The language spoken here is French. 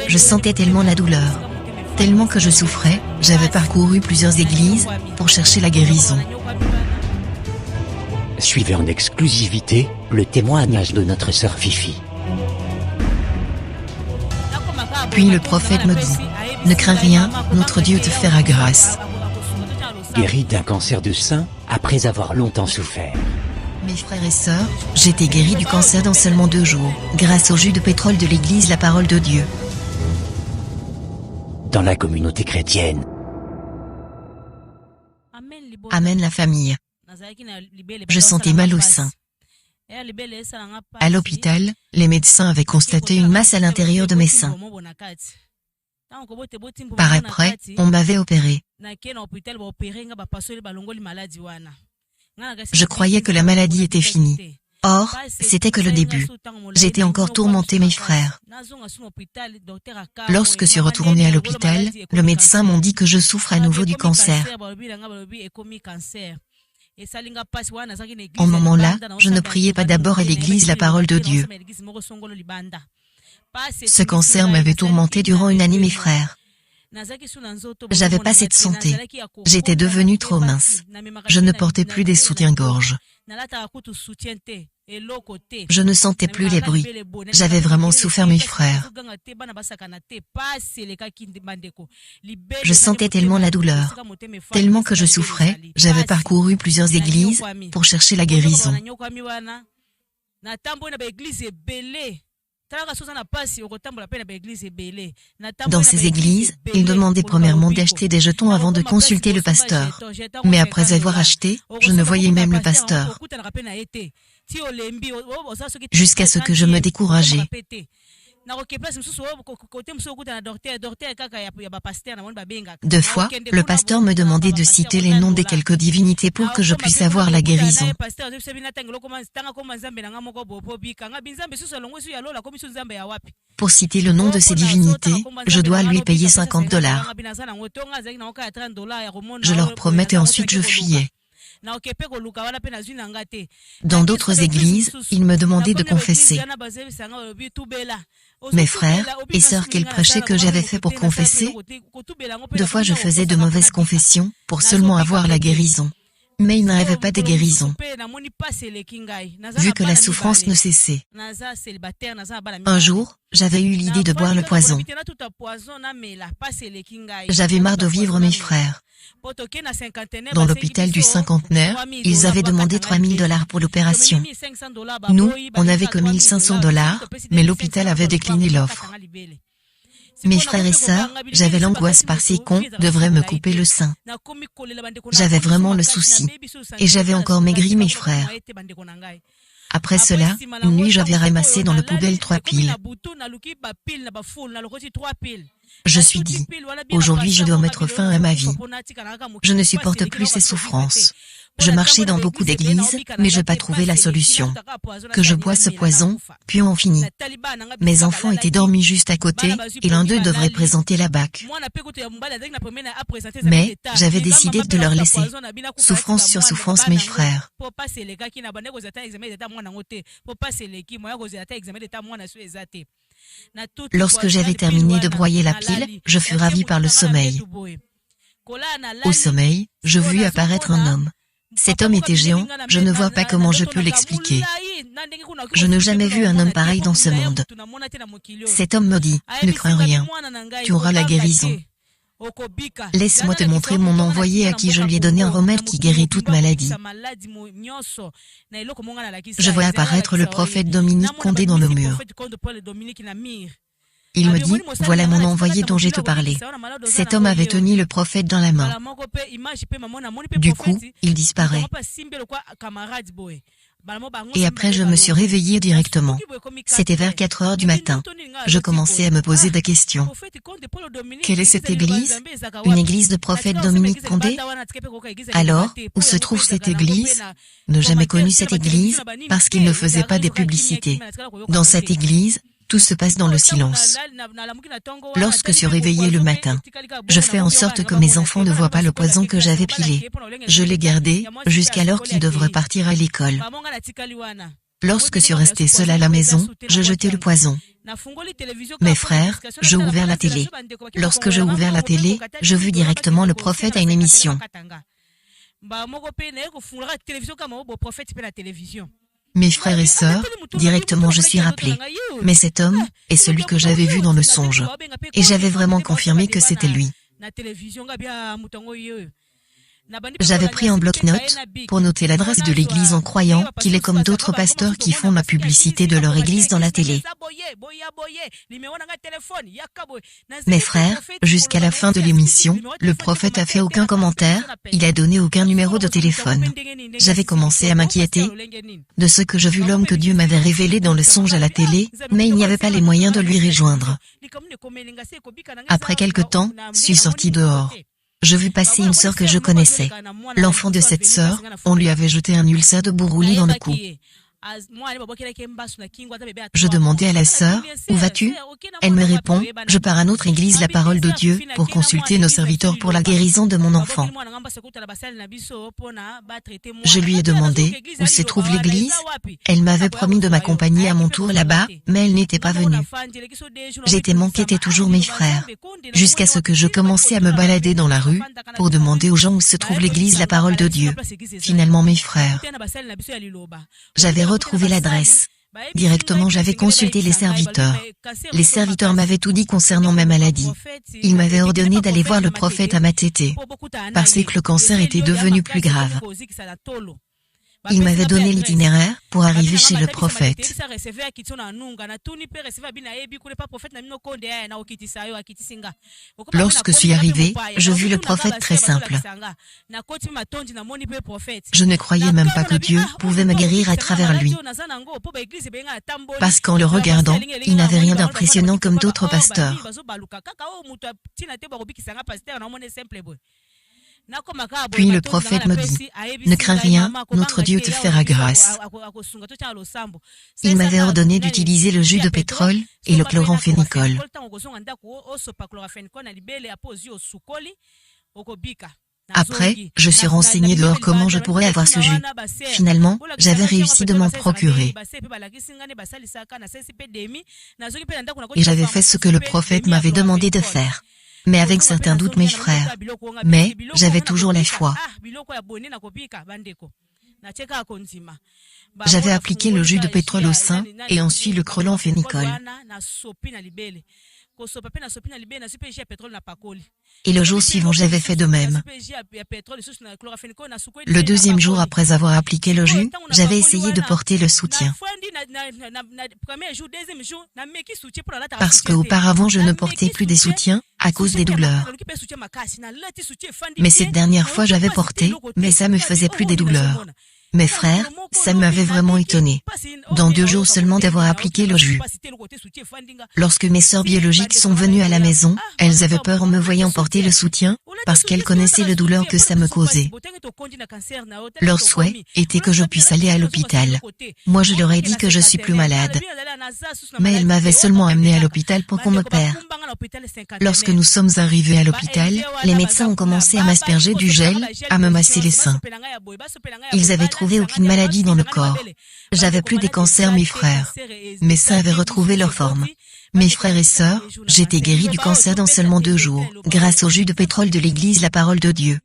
Je sentais tellement la douleur. Tellement que je souffrais, j'avais parcouru plusieurs églises pour chercher la guérison. Suivez en exclusivité le témoignage de notre sœur Fifi. Puis le prophète me dit, « Ne crains rien, notre Dieu te fera grâce. » Guéri d'un cancer du sein après avoir longtemps souffert. Mes frères et sœurs, j'étais guéri du cancer dans seulement 2 jours, grâce au jus de pétrole de l'église La Parole de Dieu. Dans la communauté chrétienne. Amen la famille. Je sentais mal au sein. À l'hôpital, les médecins avaient constaté une masse à l'intérieur de mes seins. Par après, on m'avait opéré. Je croyais que la maladie était finie. Or, c'était que le début. J'étais encore tourmenté mes frères. Lorsque je suis retourné à l'hôpital, le médecin m'a dit que je souffre à nouveau du cancer. En ce moment-là, je ne priais pas d'abord à l'église La Parole de Dieu. Ce cancer m'avait tourmenté durant une année mes frères. J'avais pas cette santé. J'étais devenu trop mince. Je ne portais plus des soutiens-gorge. Je ne sentais plus les bruits. J'avais vraiment souffert mes frères. Je sentais tellement la douleur. Tellement que je souffrais, j'avais parcouru plusieurs églises pour chercher la guérison. Dans ces églises, ils demandaient premièrement d'acheter des jetons avant de consulter le pasteur. Mais après avoir acheté, je ne voyais même le pasteur. Jusqu'à ce que je me décourageais. Deux fois, le pasteur me demandait de citer les noms des quelques divinités pour que je puisse avoir la guérison. Pour citer le nom de ces divinités, je dois lui payer $50. Je leur promettais ensuite je fuyais. Dans d'autres églises, ils me demandaient de confesser. Mes frères et sœurs qu'ils prêchaient que j'avais fait pour confesser, 2 fois je faisais de mauvaises confessions pour seulement avoir la guérison. Mais il n'arrivait pas de guérison, vu que la souffrance ne cessait. Un jour, j'avais eu l'idée de boire le poison. J'avais marre de vivre mes frères. Dans l'hôpital du cinquantenaire, ils avaient demandé $3000 pour l'opération. Nous, on n'avait que $1500, mais l'hôpital avait décliné l'offre. Mes frères et sœurs, j'avais l'angoisse par ces cons devraient me couper le sein. J'avais vraiment le souci. Et j'avais encore maigri mes frères. Après cela, une nuit j'avais ramassé dans le poubelle 3 piles. Je me suis dit, aujourd'hui je dois mettre fin à ma vie. Je ne supporte plus ces souffrances. Je marchais dans beaucoup d'églises, mais je n'ai pas trouvé la solution. Que je bois ce poison, puis on finit. Mes enfants étaient dormis juste à côté, et l'un d'eux devrait présenter la bac. Mais, j'avais décidé de leur laisser. Souffrance sur souffrance, mes frères. Lorsque j'avais terminé de broyer la pile, je fus ravi par le sommeil. Au sommeil, je vis apparaître un homme. Cet homme était géant, je ne vois pas comment je peux l'expliquer. Je n'ai jamais vu un homme pareil dans ce monde. Cet homme me dit, ne crains rien, tu auras la guérison. Laisse-moi te montrer mon envoyé à qui je lui ai donné un remède qui guérit toute maladie. Je vois apparaître le prophète Dominique Condé dans le mur. Il me dit, voilà mon envoyé dont j'ai te parlé. Cet homme avait tenu le prophète dans la main. Du coup, il disparaît. Et après je me suis réveillé directement. C'était vers 4 heures du matin. Je commençais à me poser des questions. Quelle est cette église? Une église de prophète Dominique Condé? Alors, où se trouve cette église? Ne jamais connu cette église parce qu'il ne faisait pas des publicités. Dans cette église, tout se passe dans le silence. Lorsque je suis réveillé le matin, je fais en sorte que mes enfants ne voient pas le poison que j'avais pilé. Je l'ai gardé jusqu'à l'heure qu'ils devraient partir à l'école. Lorsque je suis resté seul à la maison, je jetais le poison. Mes frères, j'ai ouvert la télé. Lorsque j'ai ouvert la télé, je vis directement le prophète à une émission. Mes frères et sœurs, directement je suis rappelé. Mais cet homme est celui que j'avais vu dans le songe. Et j'avais vraiment confirmé que c'était lui. J'avais pris un bloc-notes pour noter l'adresse de l'église en croyant qu'il est comme d'autres pasteurs qui font ma publicité de leur église dans la télé. Mes frères, jusqu'à la fin de l'émission, le prophète a fait aucun commentaire, il a donné aucun numéro de téléphone. J'avais commencé à m'inquiéter de ce que je vis l'homme que Dieu m'avait révélé dans le songe à la télé, mais il n'y avait pas les moyens de lui rejoindre. Après quelque temps, je suis sorti dehors. Je vis passer une sœur que je connaissais. L'enfant de cette sœur, on lui avait jeté un ulcère de bouroulis dans le cou. Je demandais à la sœur, où vas-tu? Elle me répond, je pars à notre église La Parole de Dieu pour consulter nos serviteurs pour la guérison de mon enfant. Je lui ai demandé où se trouve l'église. Elle m'avait promis de m'accompagner à mon tour là-bas, mais elle n'était pas venue. J'étais manqué toujours mes frères, jusqu'à ce que je commençais à me balader dans la rue pour demander aux gens où se trouve l'église La Parole de Dieu. Finalement mes frères, j'avais retrouvé l'adresse. Directement j'avais consulté les serviteurs. Les serviteurs m'avaient tout dit concernant ma maladie. Ils m'avaient ordonné d'aller voir le prophète à Matete, parce que le cancer était devenu plus grave. Il m'avait donné l'itinéraire pour arriver chez le prophète. Lorsque je suis arrivé, je vis le prophète très simple. Je ne croyais même pas que Dieu pouvait me guérir à travers lui. Parce qu'en le regardant, il n'avait rien d'impressionnant comme d'autres pasteurs. Puis le prophète me dit, ne crains rien, notre Dieu te fera grâce. Il m'avait ordonné d'utiliser le jus de pétrole et le chloramphénicol. Après, je suis renseigné dehors comment je pourrais avoir ce jus. Finalement, j'avais réussi de m'en procurer. Et j'avais fait ce que le prophète m'avait demandé de faire. Mais avec certains doutes mes frères. Mais, j'avais toujours la foi. J'avais appliqué le jus de pétrole au sein, et ensuite le chloramphénicol. Et le jour suivant, j'avais fait de même. Le deuxième jour après avoir appliqué le jus, j'avais essayé de porter le soutien. Parce qu'auparavant, je ne portais plus des soutiens à cause des douleurs. Mais cette dernière fois, j'avais porté, mais ça me faisait plus des douleurs. Mes frères, ça m'avait vraiment étonné. Dans 2 jours seulement d'avoir appliqué le jus. Lorsque mes sœurs biologiques sont venues à la maison, elles avaient peur en me voyant porter le soutien, parce qu'elles connaissaient les douleurs que ça me causait. Leur souhait était que je puisse aller à l'hôpital. Moi je leur ai dit que je suis plus malade. Mais elles m'avaient seulement amené à l'hôpital pour qu'on m'opère. Lorsque nous sommes arrivés à l'hôpital, les médecins ont commencé à m'asperger du gel, à me masser les seins. Ils avaient trouvé aucune maladie dans le corps. J'avais plus des cancers mes frères. Mes seins avaient retrouvé leur forme. Mes frères et sœurs, j'étais guéri du cancer dans seulement 2 jours, grâce au jus de pétrole de l'église La Parole de Dieu.